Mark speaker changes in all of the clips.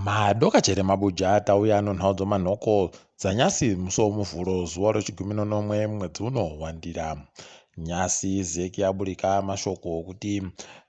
Speaker 1: Madoka chere mabuja atauya anonhaudzo manhoko dzanyasi musi womuvhuro zuva rechigumi nonomwe mwedzi uno wandira. Nyasi zeki yaburika mashoko okuti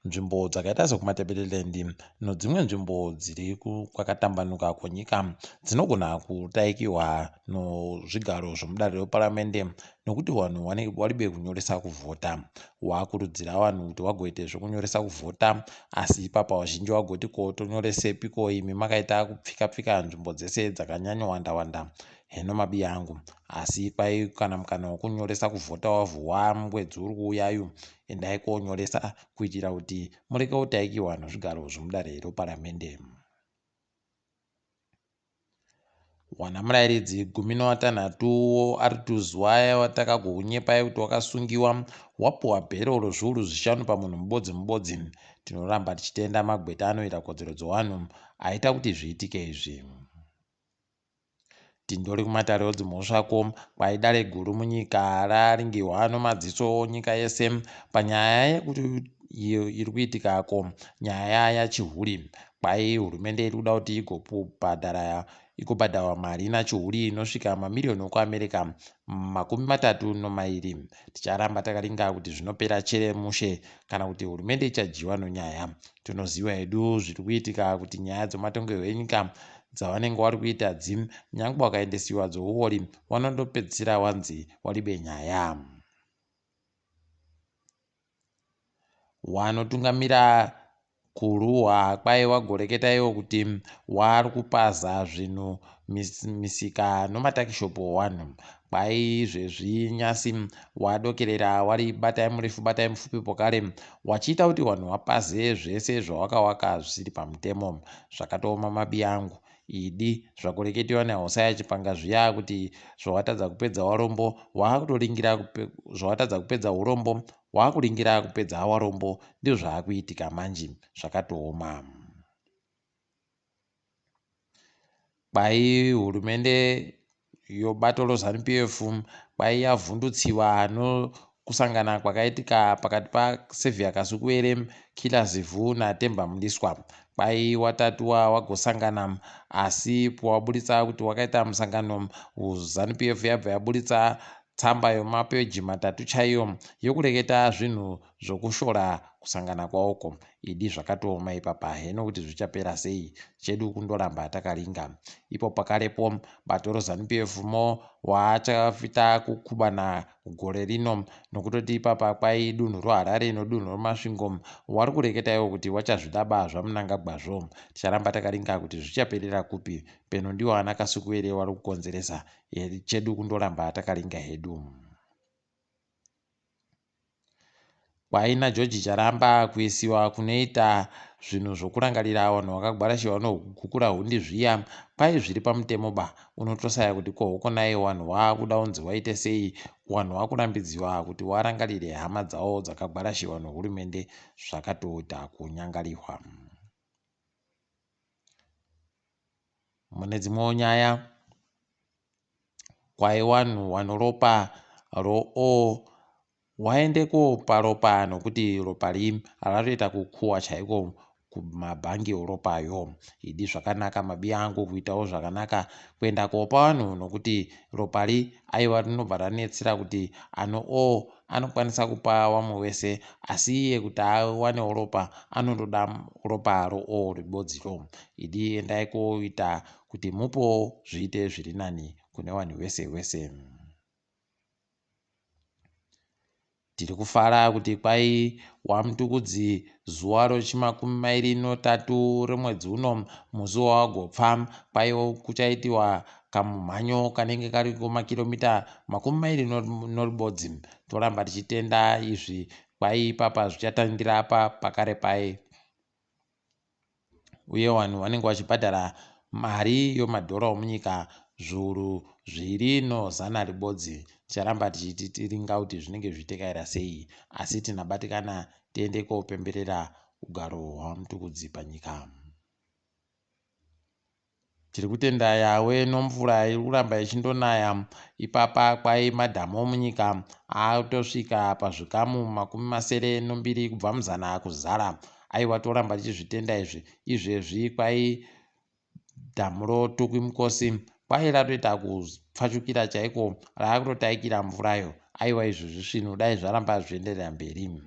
Speaker 1: nzvimbo dzakaita sekumatebeleland nedzimwe nzvimbo dziri kwakatambanuka kwenyika dzinogona kudaikiwa nezvigaro zvomudare reparamende nokuti vanhu waribe kunyoresa kuvhota. Wakurudzira vanhu kuti vagoite zvekunyoresa kuvhota, asi ipapa vazhinji vagoti ko tonyoresepiko imi makaita kupfika nzvimbo dzese dzakanyanya wanda. Heno mabiya angu, asi kwai kana mukana wokunyoresa kuvhota wavhuwa mwedzi uri kuuyayu, endai konyoresa kuitira kuti mureke kutaikiwa nezvigaro zvomudare reparamende. Wana murairidzi 16 ari tuzuva watakagounyepai kuti wakasungiwa wapuwa bhero rozviuru 5 pamunhu mubodzi. Tinoramba tichitenda magweta anoita kodzero dzevanhu aita kuti zviitike izvi. Tindori kumatare odzimhosvako kwaidare guru munyika raringirwa nomadziso nyika yese panyaya yekuti iyo iri kuitikako, nyaya yachihuri. Kwai hurumende iri kuda kuti igobhadharwa mari inachihuri inosvika mamirioni ekuAmerica 32. Ticharamba takaringa kuti zvinopera chere mushe kana kuti hurumende ichajiwa nonyaya. Tinoziva hedu zviri kuitika kuti nyaya dzematongerwo enyika dzavanenge vari kuita nyangwe wakaendesiwa dzouori wanondopedzisira wanzi waribe nyaya. Wanotungamira kuruhwa kwai wagoreketaiwo kuti wari kupaza zvinhu misika nomatakishopu ewanhu. Kwai izvezvi nyasi wadokerera wari batai murefu batai mupfupi pokare, wachiita kuti vanhu vapaze zvese zvawakawaka zvisiri pamutemo. Zvakatooma mabiya angu. Idi zvakureketiwa naHosea Chipanga zviya kuti zvawatadza kupedza warombo wakutoringira zvawatadza kupedza urombo wakuringira kupedza warombo, ndizvo zvaakuitika manje. Zvakatooma. Kwai hurumende yobato roZANU-PF kwai yavhundutsiwa kusangana kwakaitika pakati paSevia Kasukuwere, Killers Zivu naTemba Mliswa. Kwai watatuwa wagosangana, asi pawaburitsa kuti wakaita musangano, ZANU-PF yabva yaburitsa tsamba yemapeji 3 chaiyo yokureketa zvinhu zvokushora kusangana kwawoko. Idi zvakatooma ipapa. Heno kuti zvichapera sei? Chedu kundoramba takaringa. Ipo pakarepo bato roZANU-PF wachafita kukubana gore rino nokutoti ipapa kwai dunhu roHarare nodunhu roMasvingo wari kureketaiwo kuti wachazvidaba zvamunangagwazvo. Ticharamba takaringa kuti zvichaperera kupi, peno ndiwo ana Kasukuwere wari kukonzeresa. Chedu kundoramba takaringa hedu. Kwai naJoji charamba kuisiwa kunoita zvinhu zvokurangarira vanhu vakagwarashiwa nokugukura hundi zviya, kwai zviri pamutemo ba. Unotosaya kuti kohokonai vanhu vakuda unzi waite sei, vanhu vakurambidziwa kuti warangarire hama dzavo dzakagwarashiwa nehurumende. Zvakatoita kunyangarirwa. Mune dzimwewo nyaya, kwai vanhu vanoropa roO waende kopa ropa nokuti ropa ratoita kukuhwa chaiko kumabhangi eropayo. Idi zvakanaka mabiya angu kuitawo zvakanaka kuenda kopa vanhu nokuti ropa aiwa rinobva ranetsera kuti ano anokwanisa kupa vamwe wese, asi iye kuti awanewo ropa anondoda ropa roO ribodziro. Idi endai koita kuti mupowo zviite zviri nani kune vanhu wese. Tiri kufara kuti kwai wamutukudzi zuva ro23 remwedzi uno musi wawagopfa, kwai kuchaitiwa kamumhanyo kanenge kari kumakiromita 20 toramba tichitenda izvi. Kwai ipapa zvichatandira apa pakare pai, uye vanhu vanenge vachibhadhara mari yomadhora omunyika zviuru 2.100. Ticharamba tichitiringa kuti zvinenge zvichitekaira sei, asi tinabatikana tiende kopemberera ugaro hwamutukudzi panyika. Tiri kutenda yawe nomvura iri kuramba ichindonaya. Ipapa kwai madhamu omunyika atosvika pazvikamu 72 kubva muzana kuzara. Aiwa toramba tichizvitenda izvi. Izvezvi kwai dhamuro Tukimkosi kwai ratoita kupfachukira chaiko, raakutotaikira mvurayo. Aiwa izvozvi zvinhu dai zvaramba zvienderera mberi.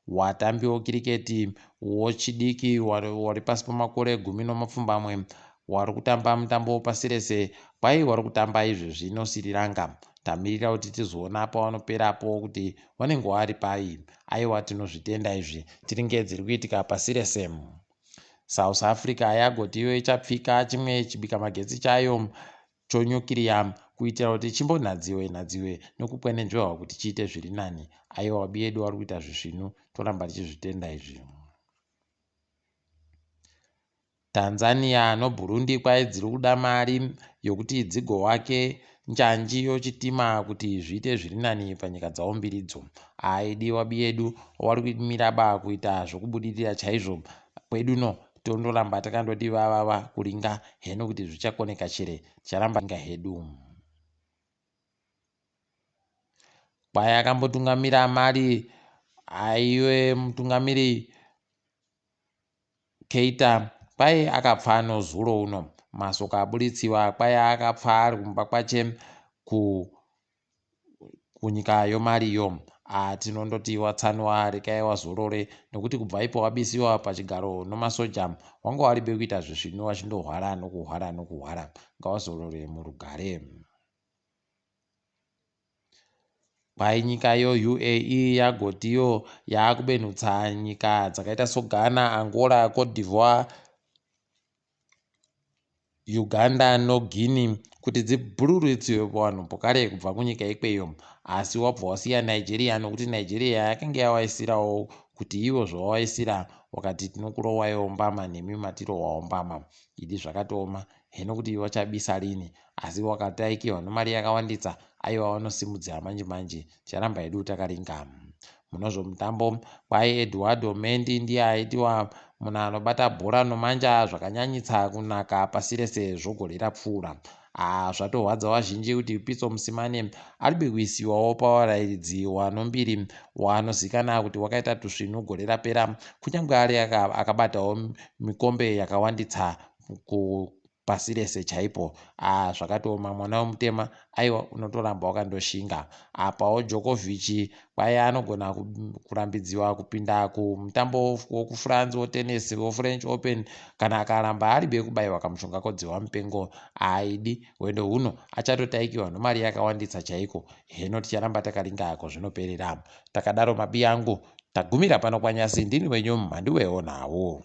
Speaker 1: Watambi wekiriketi wechidiki wari pasi pemakore 17 wari kutamba mutambo wepasi rese kwai wari kutamba izvezvi noSri Lanka. Tamirira kuti tizoona pavanoperapo kuti vanenge vari pai. Aiwa tinozvitenda izvi tiringe dziri kuitika pasi rese. South Africa yagoti iyo ichapfika chimwe chibika magetsi chayo chonyukiriya kuitira kuti chimbonhadziwe nekukwenenzverwa kuti chiite zviri nani. Aiwa wabi yedu wari kuita zvisvinu, toramba tichizvitenda izvi. Tanzania noBurundi kwai dziri kuda mari yokuti dzigovake njanji yochitima kuti zviite zviri nani panyika dzavo mbiridzo. Aidi wabi yedu wari kumiraba kuita zvokubudirira chaizvo kweduno. Tondoramba takandoti vavava kuringa heno kuti zvichakoneka chere ticharamba nga hedu. Kwai akambotungamira mari aiwe mutungamiri Keita kwai akapfa nozuro uno. Masoka aburitsiwa kwai akapfa ari kumba kwache kunyika yomariyo. Tinondoti watsanwa rekai wazorore nekuti kubva ipo wabisiwa pachigaro nomasoja wanga waribe kuita zvisvinu wachindohwara nokuhwara. Ngawazorore murugare. Kwai nyika UAE yagotiyo yaakubenhutsa nyika dzakaita soGhana, Angola, Cote d'Ivoire, Uganda noGuinea kuti dzibhururutsiwe vanhu pokare kubva kunyika ikweyo. Asi wabva wasiya Nigeria nokuti Nigeria yakanga yawaisirawo kuti ivo zvavawaisira wakati tinokurowaiwo mbama nemi matirowawo mbama. Idi zvakatooma heno kuti wachabisa rini, asi wakataikiwa nemari yakawanditsa aiwa wanosimudzira manje ticharamba hedu takaringa. Munozvomutambo kwai Eduardo Mendy ndiye aitiwa munhu anobata bhora nomanja zvakanyanyitsa kunaka pasi rese zvogore rapfuura. Zvatorwadza vazhinji kuti Pitso Mosimane aribe kuisiwawo pavarairidzi wanombiri wanozikanwa kuti wakaita tusvinu gore rapera kunyange ari akabatawo mikombe yakawanditsa pasi rese chaipo. Zvakatooma mwana wemutema aiwa unotoramba wakandoshinga. Apawo Djokovic kwai anogona kurambidziwa kupinda kumutambo wokufrance wetennis weFrench Open kana akaramba aribe kubayiwa kamushonga kodziwa mupengo. Aidi wendo huno achatotaikiwa nemari yakawanditsa chaiko. Heno ticharamba takaringa kwazvinoperera. Takadaro mabi yangu tagumira pano kwanyasi. Ndini wenyu Mhandiwewo nawo.